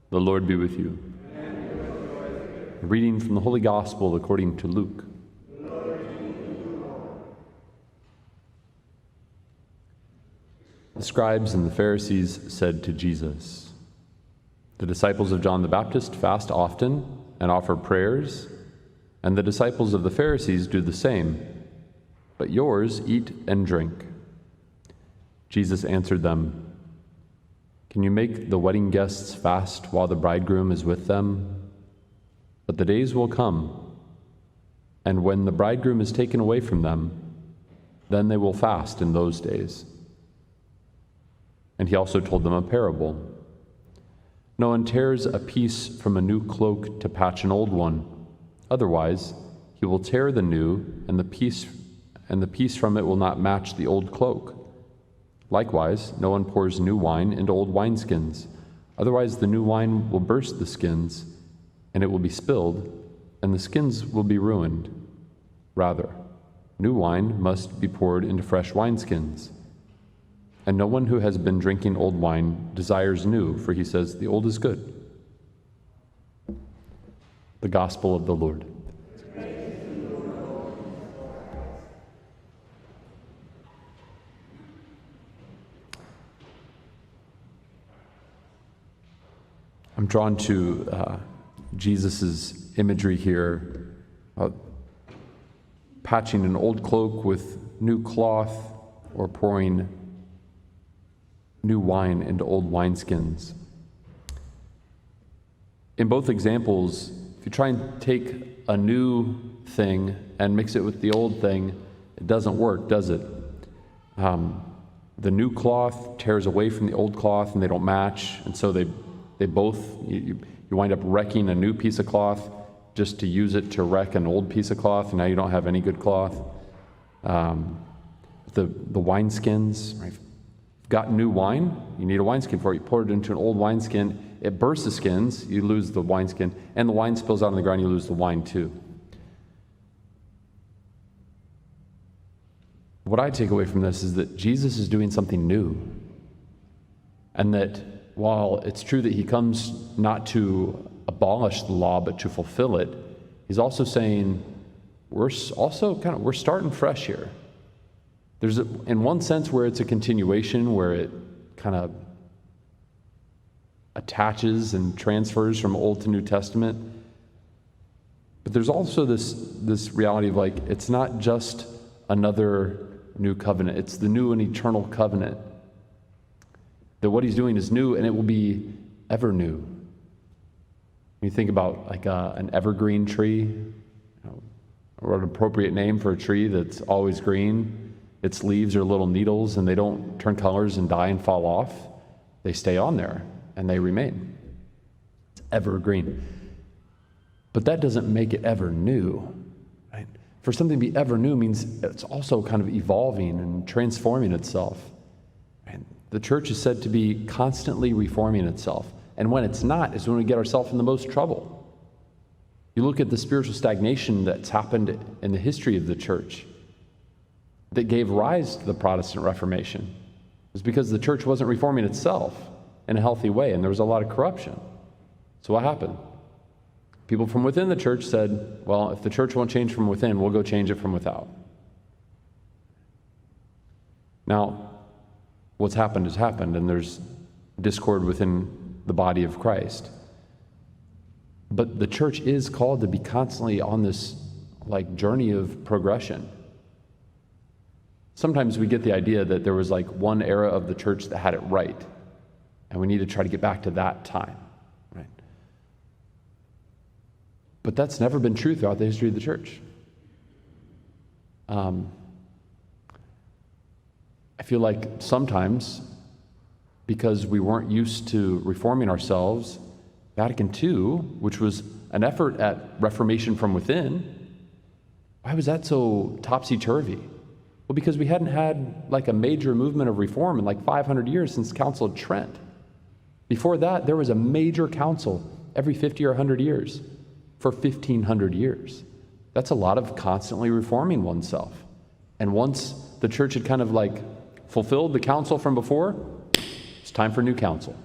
The Lord be with you. A reading from the Holy Gospel according to Luke. The scribes and the Pharisees said to Jesus, "The disciples of John the Baptist fast often and offer prayers, and the disciples of the Pharisees do the same, but yours eat and drink." Jesus answered them, "Can you make the wedding guests fast while the bridegroom is with them? But the days will come, and when the bridegroom is taken away from them, then they will fast in those days." And he also told them a parable. "No one tears a piece from a new cloak to patch an old one. Otherwise, he will tear the new, and the piece from it will not match the old cloak. Likewise, no one pours new wine into old wineskins. Otherwise, the new wine will burst the skins, and it will be spilled, and the skins will be ruined. Rather, new wine must be poured into fresh wineskins. And no one who has been drinking old wine desires new, for he says, 'The old is good.'" The Gospel of the Lord. I'm drawn to Jesus' imagery here, patching an old cloak with new cloth or pouring new wine into old wineskins. In both examples, if you try and take a new thing and mix it with the old thing, it doesn't work, does it? The new cloth tears away from the old cloth and they don't match, and so you wind up wrecking a new piece of cloth just to use it to wreck an old piece of cloth, and now you don't have any good cloth. The wineskins, right? If you've got new wine, you need a wineskin for it. You pour it into an old wineskin, it bursts the skins, you lose the wineskin, and the wine spills out on the ground, you lose the wine too. What I take away from this is that Jesus is doing something new, and that while it's true that he comes not to abolish the law but to fulfill it, he's also saying we're starting fresh here. There's in one sense where it's a continuation, where it kind of attaches and transfers from Old to New Testament. But there's also this reality of it's not just another new covenant, it's the new and eternal covenant. That what he's doing is new, and it will be ever new. When you think about an evergreen tree, or an appropriate name for a tree that's always green, its leaves are little needles, and they don't turn colors and die and fall off. They stay on there, and they remain. It's evergreen. But that doesn't make it ever new. Right? For something to be ever new means it's also kind of evolving and transforming itself. The church is said to be constantly reforming itself. And when it's not is when we get ourselves in the most trouble. You look at the spiritual stagnation that's happened in the history of the church that gave rise to the Protestant Reformation. It was because the church wasn't reforming itself in a healthy way, and there was a lot of corruption. So what happened? People from within the church said, well, if the church won't change from within, we'll go change it from without. Now, what's happened has happened, and there's discord within the body of Christ. But the church is called to be constantly on this journey of progression. Sometimes we get the idea that there was one era of the church that had it right, and we need to try to get back to that time, right? But that's never been true throughout the history of the church. I feel like sometimes, because we weren't used to reforming ourselves, Vatican II, which was an effort at reformation from within, why was that so topsy-turvy? Well, because we hadn't had a major movement of reform in 500 years since the Council of Trent. Before that, there was a major council every 50 or 100 years for 1,500 years. That's a lot of constantly reforming oneself. And once the church had kind of fulfilled the council from before, it's time for new council.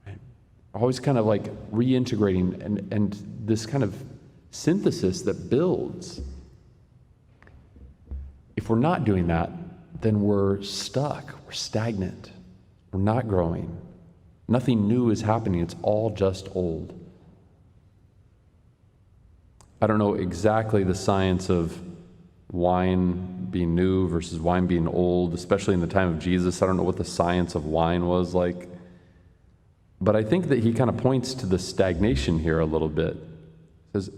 Right? always kind of like reintegrating and this kind of synthesis that builds. If we're not doing that, then we're stuck, we're stagnant, we're not growing. Nothing new is happening, it's all just old. I don't know exactly the science of wine being new versus wine being old, especially in the time of Jesus. I don't know what the science of wine was like. But I think that he kind of points to the stagnation here a little bit. He says,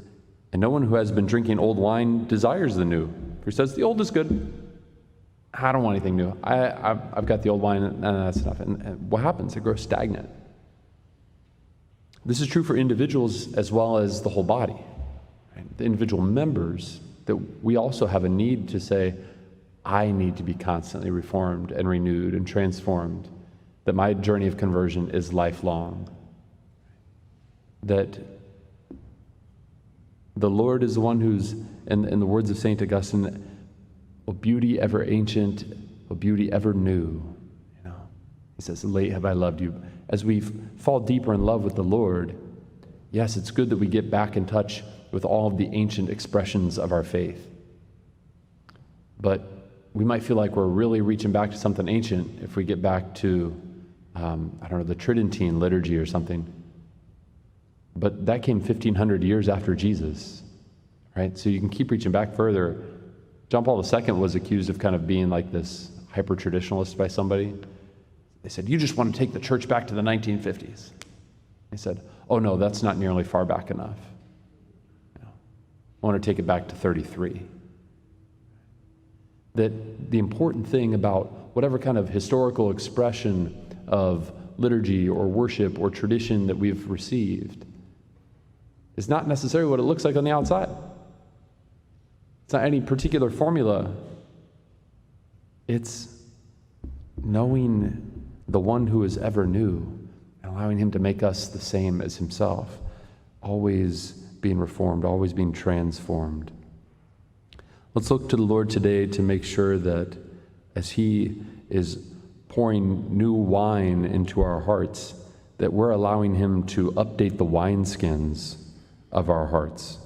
and no one who has been drinking old wine desires the new. For he says, the old is good. I don't want anything new. I've got the old wine, and that's enough. And what happens? It grows stagnant. This is true for individuals as well as the whole body. Right? The individual members, that we also have a need to say, I need to be constantly reformed and renewed and transformed, that my journey of conversion is lifelong, that the Lord is the one who's, in the words of St. Augustine, "O beauty ever ancient, O beauty ever new." He says, "Late have I loved you." As we fall deeper in love with the Lord, yes, it's good that we get back in touch with all of the ancient expressions of our faith. But we might feel like we're really reaching back to something ancient if we get back to, the Tridentine liturgy or something. But that came 1,500 years after Jesus, right? So you can keep reaching back further. John Paul II was accused of kind of being like this hyper-traditionalist by somebody. They said, you just want to take the church back to the 1950s. He said, oh no, that's not nearly far back enough. I want to take it back to 33. That the important thing about whatever kind of historical expression of liturgy or worship or tradition that we've received is not necessarily what it looks like on the outside. It's not any particular formula. It's knowing the one who is ever new and allowing him to make us the same as himself, always being reformed, always being transformed. Let's look to the Lord today to make sure that as he is pouring new wine into our hearts, that we're allowing him to update the wineskins of our hearts,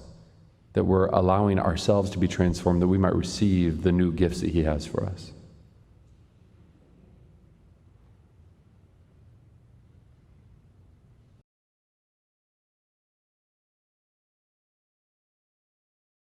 that we're allowing ourselves to be transformed, that we might receive the new gifts that he has for us.